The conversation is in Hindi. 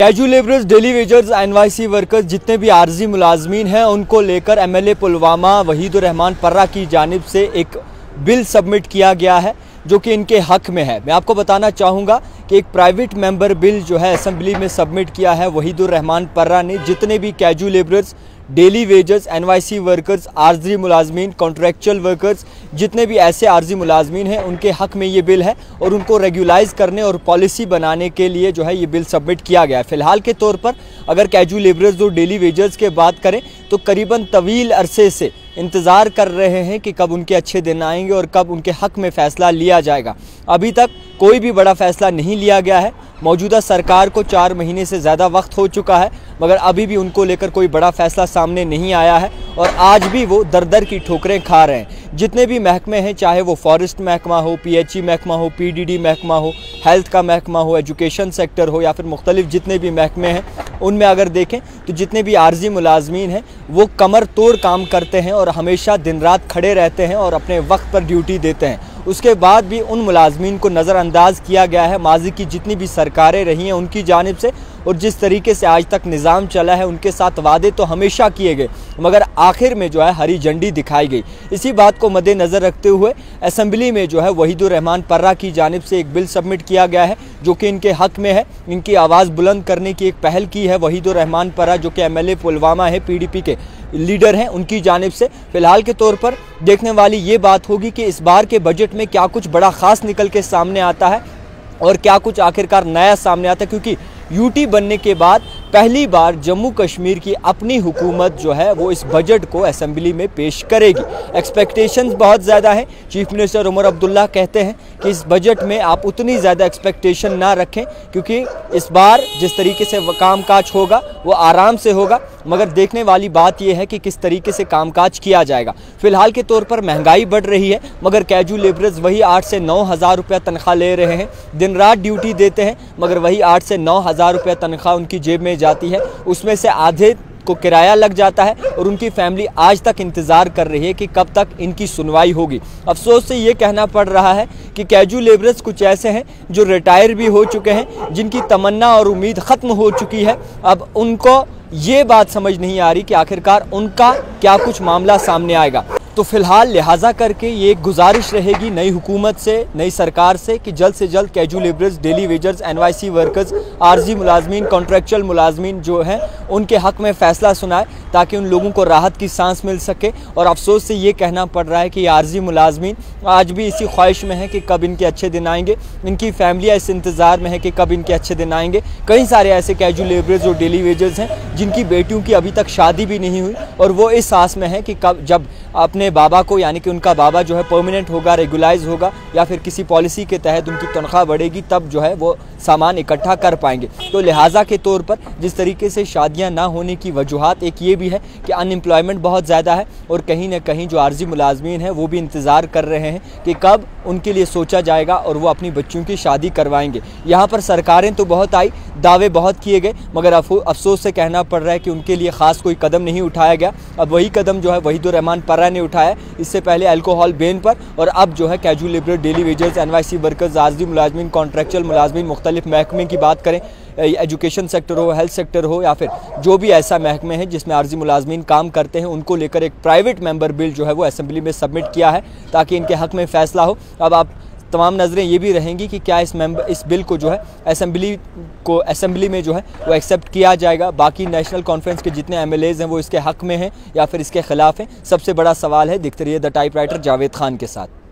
Casual labourers, daily wagers, NYC workers जितने भी आर्जी मुलाजमीन हैं उनको लेकर एमएलए पुलवामा वहीदुर रहमान पर्रा की जानिब से एक बिल सबमिट किया गया है जो कि इनके हक में है। मैं आपको बताना चाहूँगा कि एक प्राइवेट मेंबर बिल जो है असेंबली में सबमिट किया है वहीदुर रहमान पर्रा ने। जितने भी casual labourers, daily wagers, NYC workers, आर्जी मुलाजमीन, कॉन्ट्रैक्चुअल वर्कर्स, जितने भी ऐसे आर्जी मुलाजमीन हैं उनके हक में ये बिल है और उनको रेगुलाइज करने और पॉलिसी बनाने के लिए जो है ये बिल सबमिट किया गया है। फ़िलहाल के तौर पर अगर कैजुअल लेबरर्स और डेली वेजर्स के बात करें तो करीबन तवील अरसे से इंतज़ार कर रहे हैं कि कब उनके अच्छे दिन आएंगे और कब उनके हक में फ़ैसला लिया जाएगा। अभी तक कोई भी बड़ा फ़ैसला नहीं लिया गया है। मौजूदा सरकार को 4 महीने से ज़्यादा वक्त हो चुका है मगर अभी भी उनको लेकर कोई बड़ा फ़ैसला सामने नहीं आया है और आज भी वो दर दर की ठोकरें खा रहे हैं। जितने भी महकमे हैं, चाहे वो फॉरेस्ट महकमा हो, पीएचई महकमा हो, पीडीडी महकमा हो, हेल्थ का महकमा हो, एजुकेशन सेक्टर हो या फिर मुख्तलिफ जितने भी महकमे हैं, उनमें अगर देखें तो जितने भी आर्जी मुलाजमीन हैं वो कमर तोड़ काम करते हैं और हमेशा दिन रात खड़े रहते हैं और अपने वक्त पर ड्यूटी देते हैं। उसके बाद भी उन मुलाजमीन को नज़रअंदाज किया गया है माजी की जितनी भी सरकारें रही हैं उनकी जानिब से, और जिस तरीके से आज तक निज़ाम चला है उनके साथ वादे तो हमेशा किए गए मगर आखिर में जो है हरी झंडी दिखाई गई। इसी बात को मद्देनज़र रखते हुए असेंबली में जो है वहीदुर रहमान पर्रा की जानिब से एक बिल सबमिट किया गया है जो कि इनके हक में है। इनकी आवाज़ बुलंद करने की एक पहल की है वहीदुर रहमान पर्रा जो कि एमएलए पुलवामा है, पीडीपी के लीडर हैं, उनकी जानिब से। फ़िलहाल के तौर पर देखने वाली ये बात होगी कि इस बार के बजट में क्या कुछ बड़ा ख़ास निकल के सामने आता है और क्या कुछ आखिरकार नया सामने आता है, क्योंकि यूटी बनने के बाद पहली बार जम्मू कश्मीर की अपनी हुकूमत जो है वो इस बजट को असेंबली में पेश करेगी। एक्सपेक्टेशंस बहुत ज़्यादा हैं। चीफ मिनिस्टर उमर अब्दुल्ला कहते हैं कि इस बजट में आप उतनी ज़्यादा एक्सपेक्टेशन ना रखें क्योंकि इस बार जिस तरीके से कामकाज होगा वो आराम से होगा, मगर देखने वाली बात यह है कि किस तरीके से कामकाज किया जाएगा। फ़िलहाल के तौर पर महंगाई बढ़ रही है मगर कैजुअल लेबरर्स वही 8 से 9 हज़ार रुपया तनख्वाह ले रहे हैं, दिन रात ड्यूटी देते हैं मगर वही 8 से 9 हज़ार रुपया तनख्वाह उनकी जेब में जाती है, उसमें से आधे को किराया लग जाता है और उनकी फैमिली आज तक इंतज़ार कर रही है कि कब तक इनकी सुनवाई होगी। अफसोस से ये कहना पड़ रहा है कि कैजुअल लेबरर्स कुछ ऐसे हैं जो रिटायर भी हो चुके हैं, जिनकी तमन्ना और उम्मीद ख़त्म हो चुकी है। अब उनको ये बात समझ नहीं आ रही कि आखिरकार उनका क्या कुछ मामला सामने आएगा। तो फिलहाल लिहाजा करके ये एक गुजारिश रहेगी नई हुकूमत से, नई सरकार से कि जल्द से जल्द casual labourers, daily wagers, NYC workers, आर्जी मुलाजमीन, कॉन्ट्रैक्चुअल मुलाजमीन जो हैं उनके हक़ में फ़ैसला सुनाए ताकि उन लोगों को राहत की सांस मिल सके। और अफसोस से ये कहना पड़ रहा है कि आर्जी मुलाजमीन आज भी इसी ख्वाहिश में है कि कब इनके अच्छे दिन आएंगे, इनकी फैमिलियाँ इस इंतज़ार में है कि कब इनके अच्छे दिन आएंगे। कई सारे ऐसे कैजुअल लेबरर्स और डेली वेजर्स हैं जिनकी बेटियों की अभी तक शादी भी नहीं हुई और वो इस आस में है कि कब जब अपने बाबा को, यानी कि उनका बाबा जो है परमानेंट होगा, रेगुलाइज होगा या फिर किसी पॉलिसी के तहत उनकी तनख्वाह बढ़ेगी, तब जो है वो सामान इकट्ठा कर पाएंगे। तो लिहाजा के तौर पर जिस तरीके से शादियां ना होने की वजूहात एक ये भी है कि अनएम्प्लॉयमेंट बहुत ज़्यादा है और कहीं ना कहीं जो आर्जी मुलाजमीन हैं वो भी इंतज़ार कर रहे हैं कि कब उनके लिए सोचा जाएगा और वो अपनी बच्चियों की शादी करवाएंगे। यहाँ पर सरकारें तो बहुत आई, दावे बहुत किए गए मगर अफसोस से कहना पड़ रहा है कि उनके लिए ख़ास कोई कदम नहीं उठाया गया। अब वही कदम जो है वहीदुर रहमान पर्रा ने उठाया, इससे पहले अल्कोहल बैन पर, और अब जो है casual labour, daily wagers, NYC workers, आर्जी मुलाजमीन, कॉन्ट्रैक्चुअल मुलाजमीन, मुख्तलिफ महकमे की बात करें, एजुकेशन सेक्टर हो, हेल्थ सेक्टर हो या फिर जो भी ऐसा महकमे है जिसमें आर्जी मुलाजमीन काम करते हैं, उनको लेकर एक प्राइवेट मेंबर बिल जो है वो असेंबली में सबमिट किया है ताकि इनके हक़ में फ़ैसला हो। अब आप तमाम नज़रें ये भी रहेंगी कि क्या इस बिल को जो है असेंबली में जो है वो एक्सेप्ट किया जाएगा। बाकी नेशनल कॉन्फ्रेंस के जितने एमएलएज़ हैं वो इसके हक़ में हैं या फिर इसके ख़िलाफ़ हैं। सबसे बड़ा सवाल है। देखते रहिए द टाइपराइटर जावेद खान के साथ।